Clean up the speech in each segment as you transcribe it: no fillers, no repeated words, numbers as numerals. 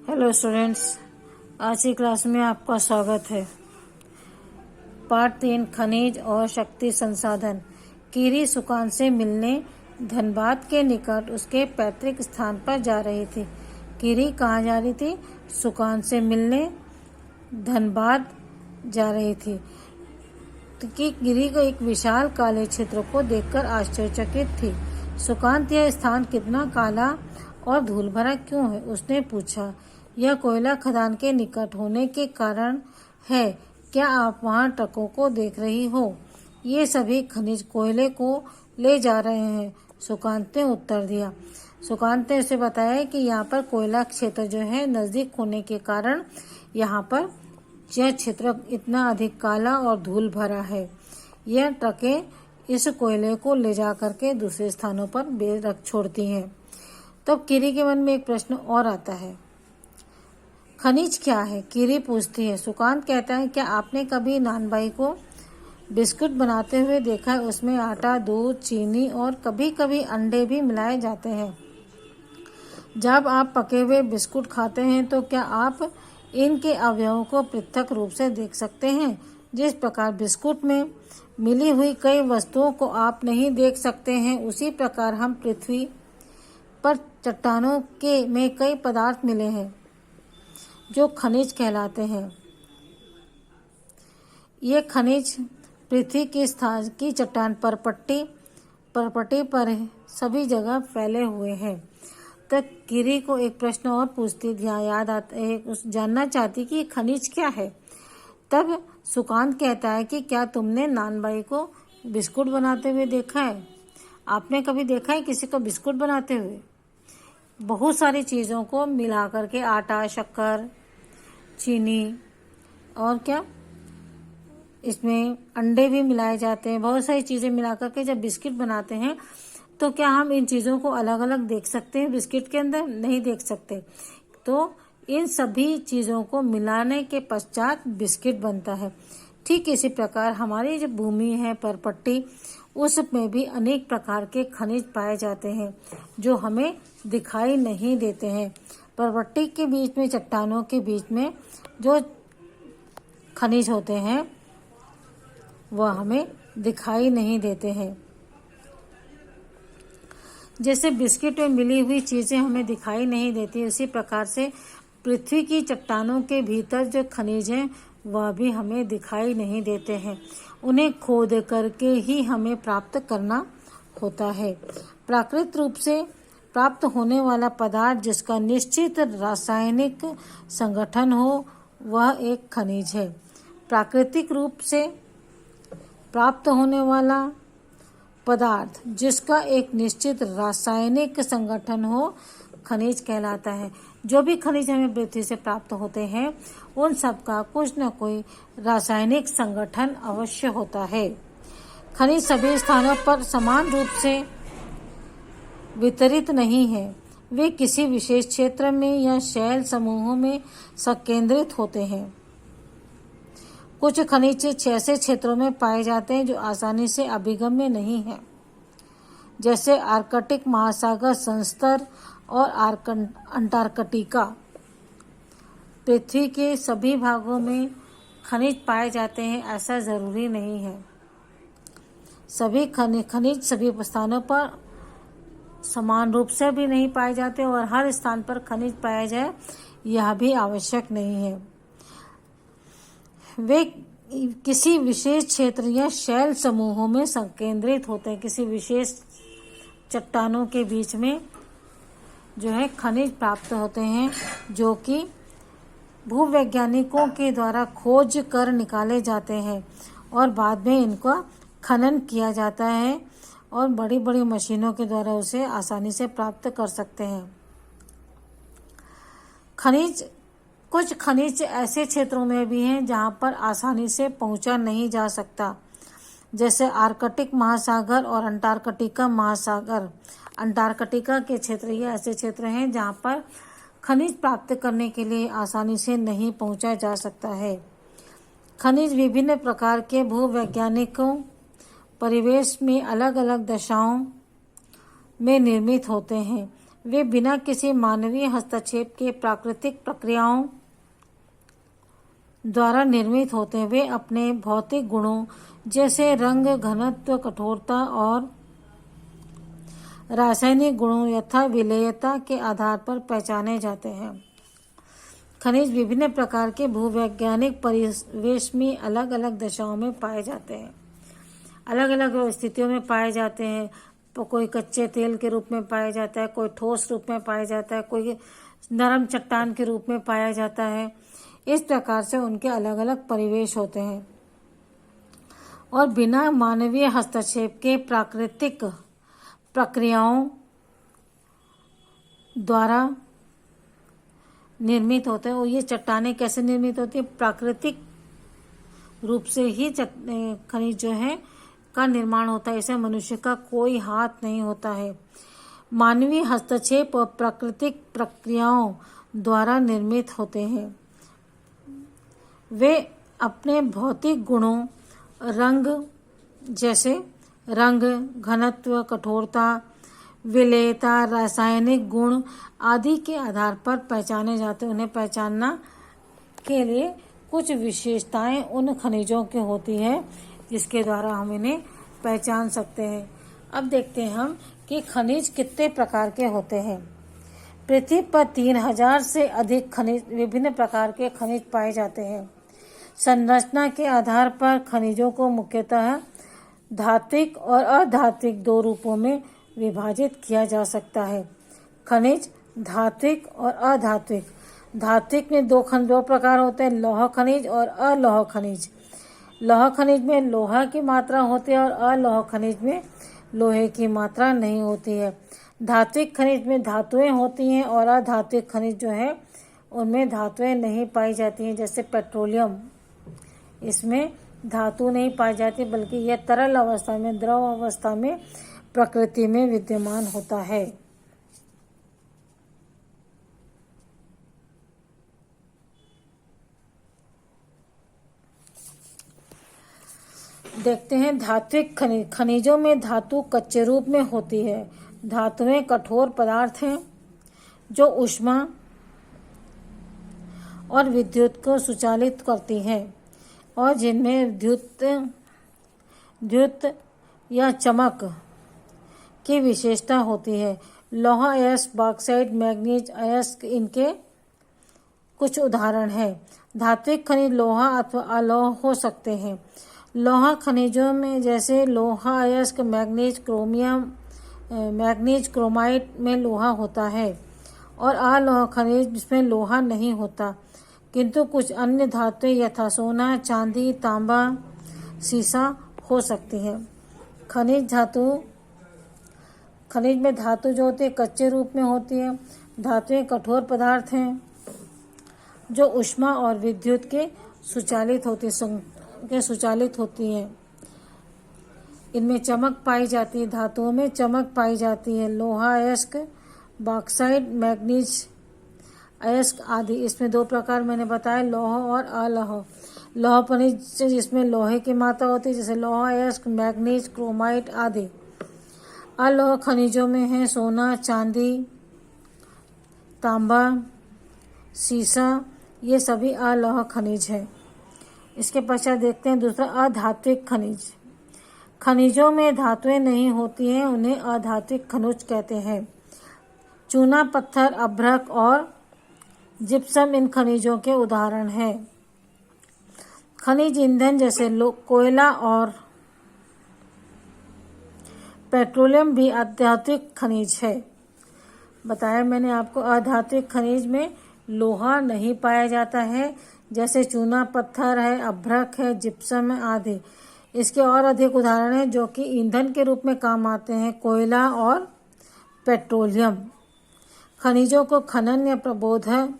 Hello students, आज की class में आपका स्वागत है। पार्ट 3 खनिज और शक्ति संसाधन। कीरी सुकान से मिलने धनबाद के निकट उसके पैतृक स्थान पर जा रही थी। कीरी कहाँ जा रही थी? सुकान से मिलने धनबाद जा रही थी कि कीरी को एक विशाल काले क्षेत्र को देखकर आश्चर्यचकित थी। सुकांत, यह स्थान कितना काला और धूल भरा क्यों है? उसने पूछा। यह कोयला खदान के निकट होने के कारण है। क्या आप वहां ट्रकों को देख रही हो? ये सभी खनिज कोयले को ले जा रहे हैं, सुकांत ने उत्तर दिया। सुकांत ने उसे बताया कि यहाँ पर कोयला क्षेत्र जो है नजदीक होने के कारण यहाँ पर यह क्षेत्र इतना अधिक काला और धूल भरा है। यह ट्रकें इस कोयले को ले जा करके दूसरे स्थानों पर रख छोड़ती हैं। तब तो कीरी के मन में एक प्रश्न और आता है, खनिज क्या है? कीरी पूछती है। सुकांत कहता है, क्या आपने कभी नानबाई को बिस्कुट बनाते हुए देखा है? उसमें आटा, दूध, चीनी और कभी कभी अंडे भी मिलाए जाते हैं। जब आप पके हुए बिस्कुट खाते हैं तो क्या आप इनके अवयवों को पृथक रूप से देख सकते हैं? जिस प्रकार बिस्कुट में मिली हुई कई वस्तुओं को आप नहीं देख सकते हैं, उसी प्रकार हम पृथ्वी पर चट्टानों के में कई पदार्थ मिले हैं जो खनिज कहलाते हैं। ये खनिज पृथ्वी की चट्टान परपट्टी पर सभी जगह फैले हुए हैं। तब कीरी को एक प्रश्न और पूछती याद आता है, जानना चाहती कि खनिज क्या है। तब सुकांत कहता है कि क्या तुमने नानबाई को बिस्कुट बनाते हुए देखा है? आपने कभी देखा है किसी को बिस्कुट बनाते हुए? बहुत सारी चीज़ों को मिला करके, आटा, शक्कर, चीनी और क्या इसमें अंडे भी मिलाए जाते हैं। बहुत सारी चीज़ें मिला करके जब बिस्किट बनाते हैं तो क्या हम इन चीज़ों को अलग अलग देख सकते हैं? बिस्किट के अंदर नहीं देख सकते। तो इन सभी चीज़ों को मिलाने के पश्चात बिस्किट बनता है। ठीक इसी प्रकार हमारी जो भूमि है परपट्टी, उसमें भी अनेक प्रकार के खनिज पाए जाते हैं जो हमें दिखाई नहीं देते हैं। परपट्टी के बीच में, चट्टानों के बीच में जो खनिज होते हैं वह हमें दिखाई नहीं देते हैं। जैसे बिस्किट में मिली हुई चीज़ें हमें दिखाई नहीं देती, उसी प्रकार से पृथ्वी की चट्टानों के भीतर जो खनिज हैं वह भी हमें दिखाई नहीं देते हैं। उन्हें खोद करके ही हमें प्राप्त करना होता है। प्राकृतिक रूप से प्राप्त होने वाला पदार्थ जिसका निश्चित रासायनिक संगठन हो वह एक खनिज है। प्राकृतिक रूप से प्राप्त होने वाला पदार्थ जिसका एक निश्चित रासायनिक संगठन हो खनिज कहलाता है। जो भी खनिज हमें पृथ्वी से प्राप्त होते हैं उन सब का कुछ न कोई रासायनिक संगठन अवश्य होता है। खनिज सभी स्थानों पर समान रूप से वितरित नहीं है। वे किसी विशेष क्षेत्र में या शैल समूहों में संकेंद्रित होते हैं। कुछ खनिज ऐसे क्षेत्रों में पाए जाते हैं जो आसानी से अभिगम्य नहीं है, जैसे आर्कटिक महासागर संस्तर और अंटार्कटिका। पृथ्वी के सभी भागों में खनिज पाए जाते हैं ऐसा जरूरी नहीं है। सभी खनिज सभी स्थानों पर समान रूप से भी नहीं पाए जाते और हर स्थान पर खनिज पाया जाए यह भी आवश्यक नहीं है। वे किसी विशेष क्षेत्र या शैल समूहों में संकेंद्रित होते हैं। किसी विशेष चट्टानों के बीच में जो है खनिज प्राप्त होते हैं जो कि भूवैज्ञानिकों के द्वारा खोज कर निकाले जाते हैं और बाद में इनका खनन किया जाता है और बड़ी बड़ी मशीनों के द्वारा उसे आसानी से प्राप्त कर सकते हैं। कुछ खनिज ऐसे क्षेत्रों में भी हैं जहां पर आसानी से पहुंचा नहीं जा सकता, जैसे आर्कटिक महासागर और अंटार्कटिका महासागर। अंटार्कटिका के क्षेत्र ये ऐसे क्षेत्र हैं जहां पर खनिज प्राप्त करने के लिए आसानी से नहीं पहुंचा जा सकता है। खनिज विभिन्न प्रकार के भूवैज्ञानिकों परिवेश में अलग अलग दशाओं में निर्मित होते हैं। वे बिना किसी मानवीय हस्तक्षेप के प्राकृतिक प्रक्रियाओं द्वारा निर्मित होते हैं। वे अपने भौतिक गुणों जैसे रंग, घनत्व, कठोरता और रासायनिक गुणों यथा विलेयता के आधार पर पहचाने जाते हैं। खनिज विभिन्न प्रकार के भूवैज्ञानिक परिवेश में अलग अलग दशाओं में पाए जाते हैं, अलग अलग स्थितियों में पाए जाते हैं। कोई कच्चे तेल के रूप में पाया जाता है, कोई ठोस रूप में पाया जाता है, कोई नरम चट्टान के रूप में पाया जाता है। इस प्रकार से उनके अलग अलग परिवेश होते हैं और बिना मानवीय हस्तक्षेप के प्राकृतिक प्रक्रियाओं द्वारा निर्मित होते हैं। और ये चट्टानें कैसे निर्मित होती है? प्राकृतिक रूप से ही खनिज जो है का निर्माण होता है। इसमें मनुष्य का कोई हाथ नहीं होता है। मानवीय हस्तक्षेप और प्राकृतिक प्रक्रियाओं द्वारा निर्मित होते हैं। वे अपने भौतिक गुणों, रंग जैसे रंग, घनत्व, कठोरता, विलेयता, रासायनिक गुण आदि के आधार पर पहचाने जाते हैं। उन्हें पहचानना के लिए कुछ विशेषताएं उन खनिजों की होती है जिसके द्वारा हम इन्हें पहचान सकते हैं। अब देखते हैं हम कि खनिज कितने प्रकार के होते हैं। पृथ्वी पर 3000 से अधिक खनिज, विभिन्न प्रकार के खनिज पाए जाते हैं। संरचना के आधार पर खनिजों को मुख्यतः धात्विक और अधात्विक दो रूपों में विभाजित किया जा सकता है। खनिज धात्विक और अधात्विक। धात्विक में दो प्रकार होते हैं, लौह खनिज और अलौह खनिज। लौह खनिज में लोहा की मात्रा होती है और अलौह खनिज में लोहे की मात्रा नहीं होती है। धात्विक खनिज में धातुएं होती हैं और अधात्विक खनिज जो है उनमें धातुएं नहीं पाई जाती हैं। जैसे पेट्रोलियम, इसमें धातु नहीं पाई जाती बल्कि यह तरल अवस्था में, द्रव अवस्था में प्रकृति में विद्यमान होता है। देखते हैं धात्विक खनिज। खनिजों में धातु कच्चे रूप में होती है। धातुएं कठोर पदार्थ हैं जो ऊष्मा और विद्युत को संचालित करती हैं और जिनमें द्युत या चमक की विशेषता होती है। लौह अयस्क, बॉक्साइट, मैग्नीज अयस्क इनके कुछ उदाहरण हैं। धात्विक खनिज लोहा अथवा अलौह हो सकते हैं। लौह खनिजों में जैसे लोहा अयस्क, मैग्नीज, क्रोमियम, मैग्नीज क्रोमाइट में लोहा होता है और अलौह खनिज जिसमें लोहा नहीं होता, किंतु कुछ अन्य धातुएं यथा सोना, चांदी, तांबा, सीसा हो सकती हैं। खनिज में धातु जो होती है कच्चे रूप में होती है। धातुएं कठोर पदार्थ हैं जो ऊष्मा और विद्युत के सुचालित होती हैं। इनमें चमक पाई जाती है, धातुओं में चमक पाई जाती है। लोहा अयस्क, बॉक्साइट, मैग्नीज अयस्क आदि। इसमें दो प्रकार मैंने बताया, लौह और अलौह। लौह खनिज जिसमें लोहे की मात्रा होती है जैसे लोहा अयस्क, मैग्नीज, क्रोमाइट आदि। अलौह खनिजों में है सोना, चांदी, तांबा, सीसा, ये सभी अलौह खनिज हैं। इसके पश्चात देखते हैं दूसरा अधात्विक खनिज। खनिजों में धातुएं नहीं होती हैं, उन्हें अधात्विक खनिज कहते हैं। चूना पत्थर, अभ्रक और जिप्सम इन खनिजों के उदाहरण हैं। खनिज ईंधन जैसे कोयला और पेट्रोलियम भी अधात्विक खनिज है। बताया मैंने आपको, अधात्विक खनिज में लोहा नहीं पाया जाता है, जैसे चूना पत्थर है, अभ्रक है, जिप्सम है आदि। इसके और अधिक उदाहरण हैं जो कि ईंधन के रूप में काम आते हैं, कोयला और पेट्रोलियम। खनिजों को खनन या प्रबोधन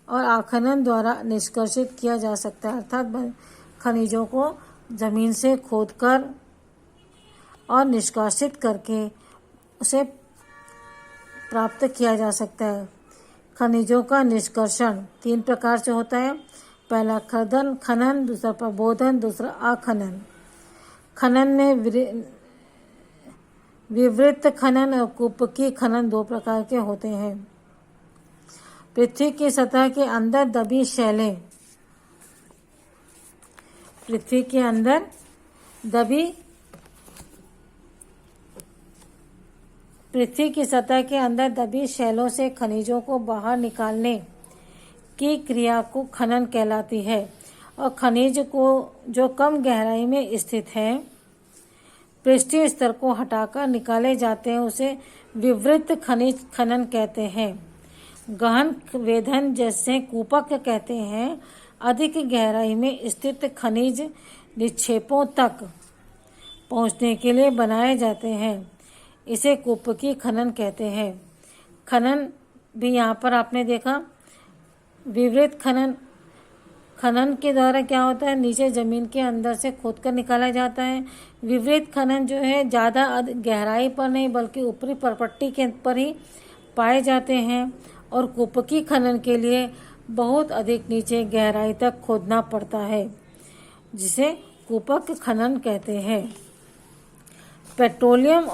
और आखनन द्वारा निष्कर्षित किया जा सकता है, अर्थात खनिजों को जमीन से खोदकर और निष्कासित करके उसे प्राप्त किया जा सकता है। खनिजों का निष्कर्षण 3 प्रकार से होता है। पहला खनन, दूसरा प्रबोधन, दूसरा आखनन। खनन में विवृत खनन और कूपकी खनन दो प्रकार के होते हैं। पृथ्वी की सतह के अंदर दबी शैलें, पृथ्वी के अंदर दबी पृथ्वी की सतह के अंदर दबी शैलों से खनिजों को बाहर निकालने की क्रिया को खनन कहलाती है। और खनिज को जो कम गहराई में स्थित है, पृष्ठीय स्तर को हटाकर निकाले जाते हैं, उसे विवृत खनिज खनन कहते हैं। गहन वेधन जैसे कूपक कहते हैं, अधिक गहराई में स्थित खनिज निक्षेपों तक पहुंचने के लिए बनाए जाते हैं। इसे कूपकी खनन कहते हैं। खनन भी यहाँ पर आपने देखा, विवृत खनन के द्वारा क्या होता है, नीचे जमीन के अंदर से खोद कर निकाला जाता है। विवृत खनन जो है ज़्यादा गहराई पर नहीं बल्कि ऊपरी परपट्टी के पर ही पाए जाते हैं। और कूपकी खनन के लिए बहुत अधिक नीचे गहराई तक खोदना पड़ता है, जिसे कूपक खनन कहते हैं। पेट्रोलियम